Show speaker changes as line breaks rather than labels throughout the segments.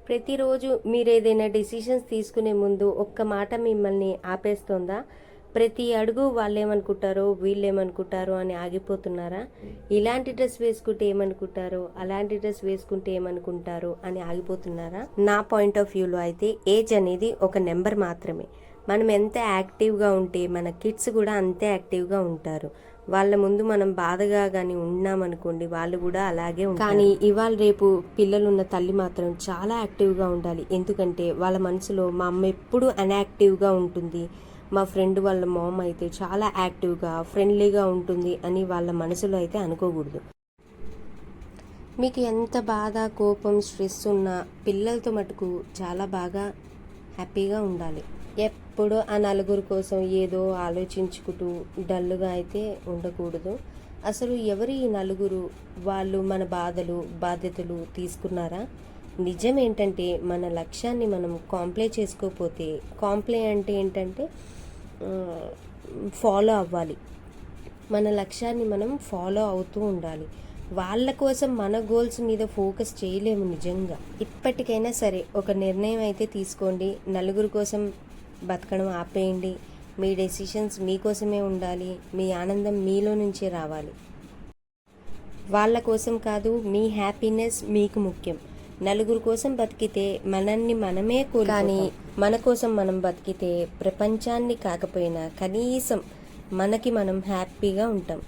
ప్రతిరోజు మీరేదైనా డెసిషన్స్ తీసుకునే ముందు ఒక్క మాట మిమ్మల్ని ఆపేస్తుందా? ప్రతి అడుగు వాళ్ళేమనుకుంటారో వీళ్ళేమనుకుంటారో అని ఆగిపోతున్నారా? ఇలాంటి డ్రెస్ వేసుకుంటే ఏమనుకుంటారో, అలాంటి డ్రెస్ వేసుకుంటే ఏమనుకుంటారో అని ఆగిపోతున్నారా? నా పాయింట్ ఆఫ్ వ్యూలో అయితే ఏజ్ అనేది ఒక నెంబర్ మాత్రమే. మనం ఎంత యాక్టివ్గా ఉంటే మన కిడ్స్ కూడా అంతే యాక్టివ్గా ఉంటారు. వాళ్ళ ముందు మనం బాధగా కానీ ఉన్నామనుకోండి, వాళ్ళు కూడా అలాగే ఉంటారు. కానీ ఇవాళ రేపు పిల్లలున్న తల్లి మాత్రం చాలా యాక్టివ్గా ఉండాలి. ఎందుకంటే వాళ్ళ మనసులో మా అమ్మ ఎప్పుడు అన్యాక్టివ్గా ఉంటుంది, మా ఫ్రెండ్ వాళ్ళ మామ్ అయితే చాలా యాక్టివ్గా ఫ్రెండ్లీగా ఉంటుంది అని వాళ్ళ మనసులో అయితే అనుకోకూడదు. మీకు ఎంత బాధ, కోపం, స్ట్రెస్ ఉన్నా పిల్లలతో మటుకు చాలా బాగా హ్యాపీగా ఉండాలి. ఎప్పుడూ ఆ నలుగురు కోసం ఏదో ఆలోచించుకుంటూ డల్గా అయితే ఉండకూడదు. అసలు ఎవరు ఈ నలుగురు? వాళ్ళు మన బాధలు, బాధ్యతలు తీసుకున్నారా? నిజం ఏంటంటే మన లక్ష్యాన్ని మనం కాంప్లై చేసుకోకపోతే, కాంప్లై అంటే ఏంటంటే ఫాలో అవ్వాలి. మన లక్ష్యాన్ని మనం ఫాలో అవుతూ ఉండాలి. వాళ్ళ కోసం మన గోల్స్ మీద ఫోకస్ చేయలేము నిజంగా. ఇప్పటికైనా సరే ఒక నిర్ణయం అయితే తీసుకోండి. నలుగురు కోసం బతకడం ఆపేయండి. మీ డెసిషన్స్ మీకోసమే ఉండాలి. మీ ఆనందం మీలో నుంచే రావాలి. వాళ్ళ కోసం కాదు, మీ హ్యాపీనెస్ మీకు ముఖ్యం. నలుగురు కోసం బతికితే మనల్ని మనమే కానీ మన కోసం మనం బతికితే ప్రపంచాన్ని కాకపోయినా కనీసం మనకి మనం హ్యాపీగా ఉంటాం.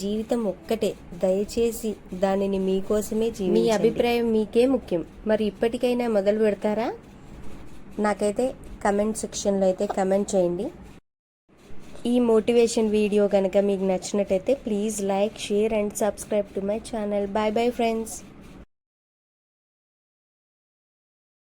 జీవితం ఒక్కటే, దయచేసి దానిని మీకోసమే జీవించండి. మీ అభిప్రాయం మీకే ముఖ్యం. మరి ఇప్పటికైనా మొదలు పెడతారా? నాకైతే కమెంట్ సెక్షన్లో అయితే కమెంట్ చేయండి. ఈ మోటివేషన్ వీడియో కనుక మీకు నచ్చినట్టయితే please like, share and subscribe to my channel. Bye bye friends.